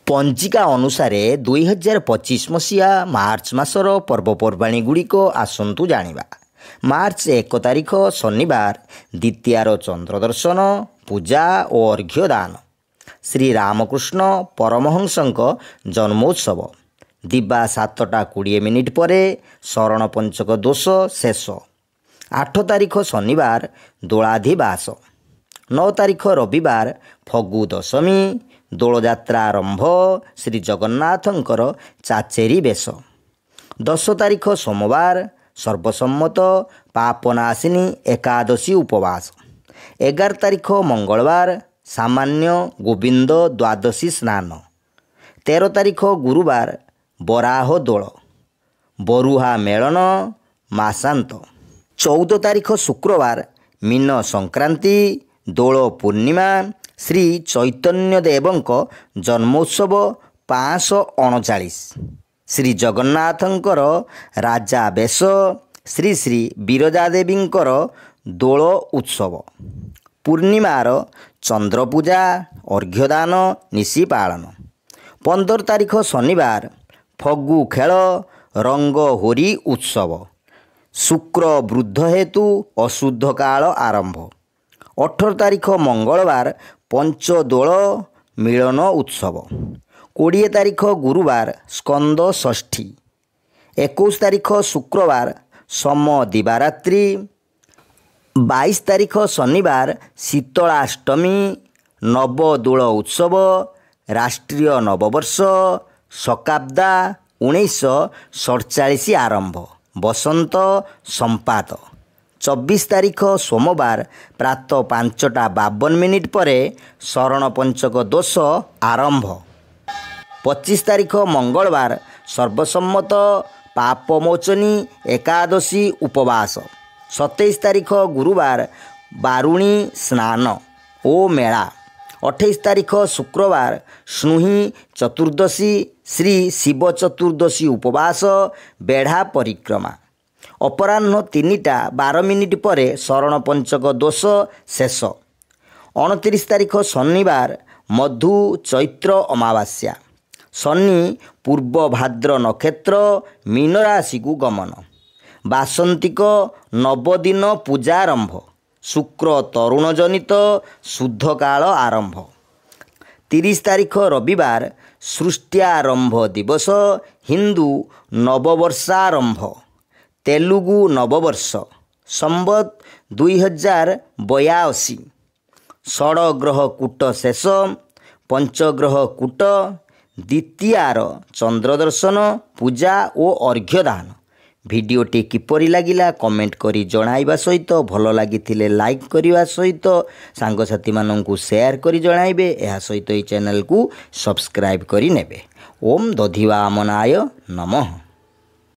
पंजिका अनुसार 2025 मसीहा मार्च मासर पर्वपर्वाणी गुड़िक आसतु जानिबा। मार्च 1 तारिख शनिवार द्वितीयार चंद्र दर्शन पूजा और अर्घ्यदान। श्री रामकृष्ण परमहंसंक जन्मोत्सव दिबा 7:20 पर शरण पंचक दोष शेष। 8 तारिख शनिवार दोलाधिवास। 9 तारिख रविवार फगु दशमी दोलयात्रा आरंभ श्री जगन्नाथंकर चाचेरी बेश। 10 तारिख सोमवार सर्वसम्मत पापनाशिनी एकादशी उपवास। 11 तारिख मंगलवार सामान्य गोविंद द्वादशी स्नान। 13 तारिख गुरुवार बराह दोल बरुहा मेलन मासांत। 14 तारिख शुक्रवार मीन संक्रांति दोल पूर्णिमा श्री चैतन्य देवंक जन्मोत्सव 539। श्री जगन्नाथंकर राजा बेश श्री श्री विरजा देवींकर दोल उत्सव। पूर्णिमार चंद्रपूजा अर्घ्यदान निशी पालन। 15 तारिख शनिवार फगु खेल रंग होरी उत्सव। शुक्र वृद्ध हेतु अशुद्ध काल आरंभ। 18 तारिख मंगलवार पंचदोल मिलन उत्सव। 20 तारिख गुरुवार स्कंद षष्ठी। 21 तारिख शुक्रवार सम दिवारात्रि। 22 तारिख शनिवार शीतलाष्टमी नवदोल उत्सव राष्ट्रीय नववर्ष शकाब्दा 1947 आरंभ बसंत संपात। 24 तारिख सोमवार प्रातः 5:52 पर शरण पंचक दोष आरंभ। 25 तारिख मंगलवार सर्वसम्मत पापमोचनी एकादशी उपवास। 27 तारिख गुरुवार बारुणी स्नान ओ मेला। 28 तारिख शुक्रवार स्नुही चतुर्दशी श्री शिव चतुर्दशी उपवास बेढ़ा परिक्रमा। अपराह्न 3:12 पर शरण पंचक दोष शेष। 29 तारिख शनिवार मधु चैत्र अमावास्या। शनि पूर्व भाद्र नक्षत्र मीन राशि को गमन। बासंतिक नवदिन पूजारंभ। शुक्र तरुण जनित शुद्ध काल आरंभ। 30 तारिख रविवार सृष्ट्यारंभ दिवस हिंदू नववर्षारंभ तेलुगु नववर्ष संवत 2082। षडग्रह कूट शेष। पंचग्रह कूट द्वितीयार चंद्रदर्शन पूजा और अर्घ्यदान। भिडियोटी किपरि लागिला कमेंट करी जणाइबा सहित भल लागिथिले लाइक करिवा सहित सांगसाथी माननकु शेयर करी जणाइबे। एहा सहित ई चैनल को सब्सक्राइब करी नेबे। ओम दधिवामनाय नमः।